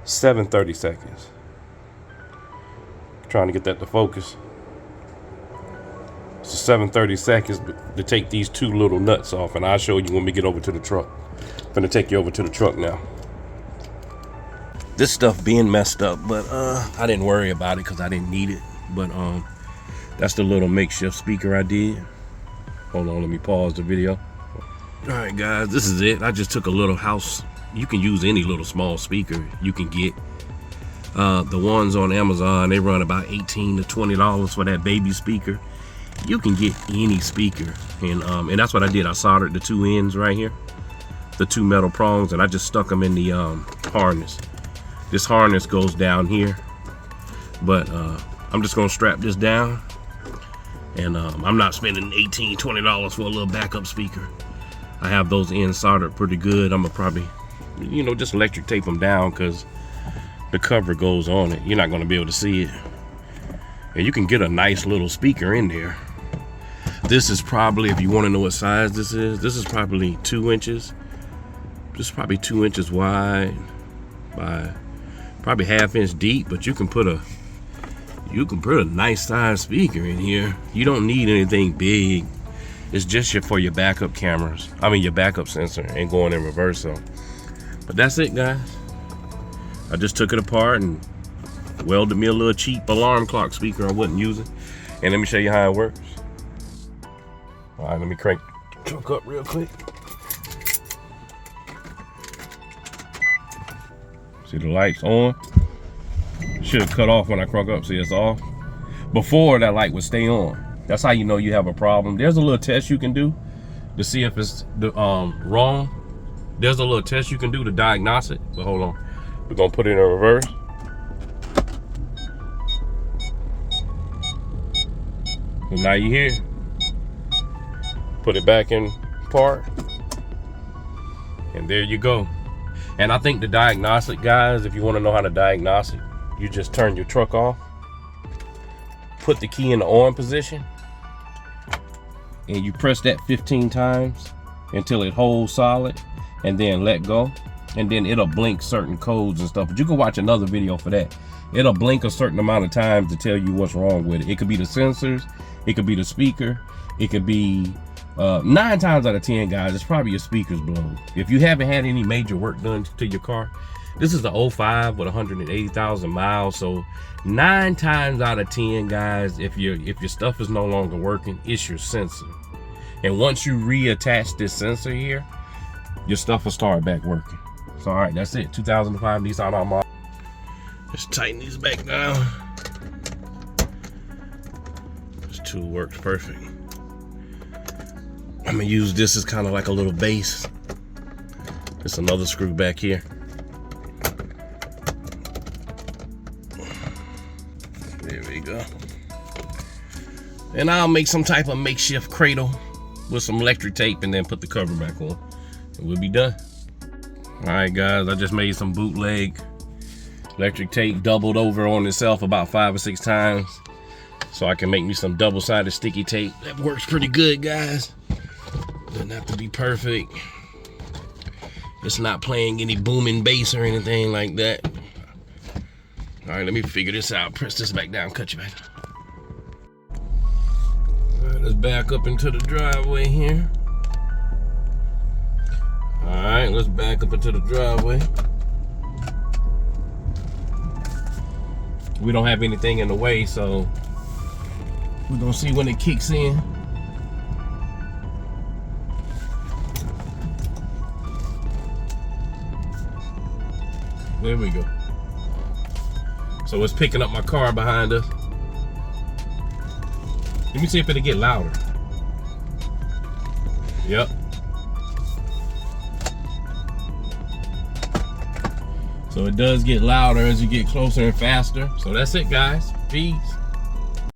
7:30 seconds. Trying to get that to focus. So 7:30 seconds to take these two little nuts off, and I'll show you when we get over to the truck. I'm gonna take you over to the truck now. This stuff being messed up, but I didn't worry about it because I didn't need it. But that's the little makeshift speaker I did. Hold on, let me pause the video. All right, guys, this is it. I just took a little house. You can use any little small speaker you can get. The ones on Amazon, they run about $18 to $20 for that baby speaker. You can get any speaker, and that's what I did. I soldered the two ends right here, the two metal prongs, and I just stuck them in the harness. This harness goes down here, but I'm just gonna strap this down, and I'm not spending $18, $20 for a little backup speaker. I have those ends soldered pretty good. I'm gonna probably, just electric tape them down because the cover goes on it. You're not gonna be able to see it. And you can get a nice little speaker in there. This is probably, if you want to know what size this is probably 2 inches. This is probably 2 inches wide by probably ½ inch deep, but you can put a nice size speaker in here. You don't need anything big. It's just for your backup cameras. I mean your backup sensor and going in reverse. So, but that's it, guys. I just took it apart and welded me a little cheap alarm clock speaker I wasn't using. And let me show you how it works. All right, let me crank the truck up real quick. See the lights on? Should have cut off when I crunk up. See, it's off. Before, that light would stay on. That's how you know you have a problem. There's a little test you can do to see if it's wrong. There's a little test you can do to diagnose it. But hold on. We're gonna put it in reverse. So now you hear. Put it back in park. And there you go. And I think the diagnostic, guys, if you want to know how to diagnose it, you just turn your truck off, put the key in the on position, and you press that 15 times until it holds solid, and then let go, and then it'll blink certain codes and stuff. But you can watch another video for that. It'll blink a certain amount of times to tell you what's wrong with it. It could be the sensors, it could be the speaker, it could be 9 times out of 10, guys, it's probably your speakers blown. If you haven't had any major work done to your car, this is the 05 with 180,000 miles. So 9 times out of 10, guys, if your stuff is no longer working, it's your sensor. And once you reattach this sensor here, your stuff will start back working. So all right, that's it. 2005 Nissan Armada. Just tighten these back down. This tool works perfect. I'm gonna use this as kind of like a little base. There's another screw back here. There we go. And I'll make some type of makeshift cradle with some electric tape and then put the cover back on. And we'll be done. All right, guys, I just made some bootleg electric tape, doubled over on itself about 5 or 6 times. So I can make me some double-sided sticky tape. That works pretty good, guys. Doesn't have to be perfect. It's not playing any booming bass or anything like that. All right, let me figure this out. Press this back down, cut you back. All right, let's back up into the driveway here. All right, let's back up into the driveway. We don't have anything in the way, so we're gonna see when it kicks in. There we go. So it's picking up my car behind us. Let me see if it'll get louder. Yep. So it does get louder as you get closer and faster. So that's it, guys. Peace.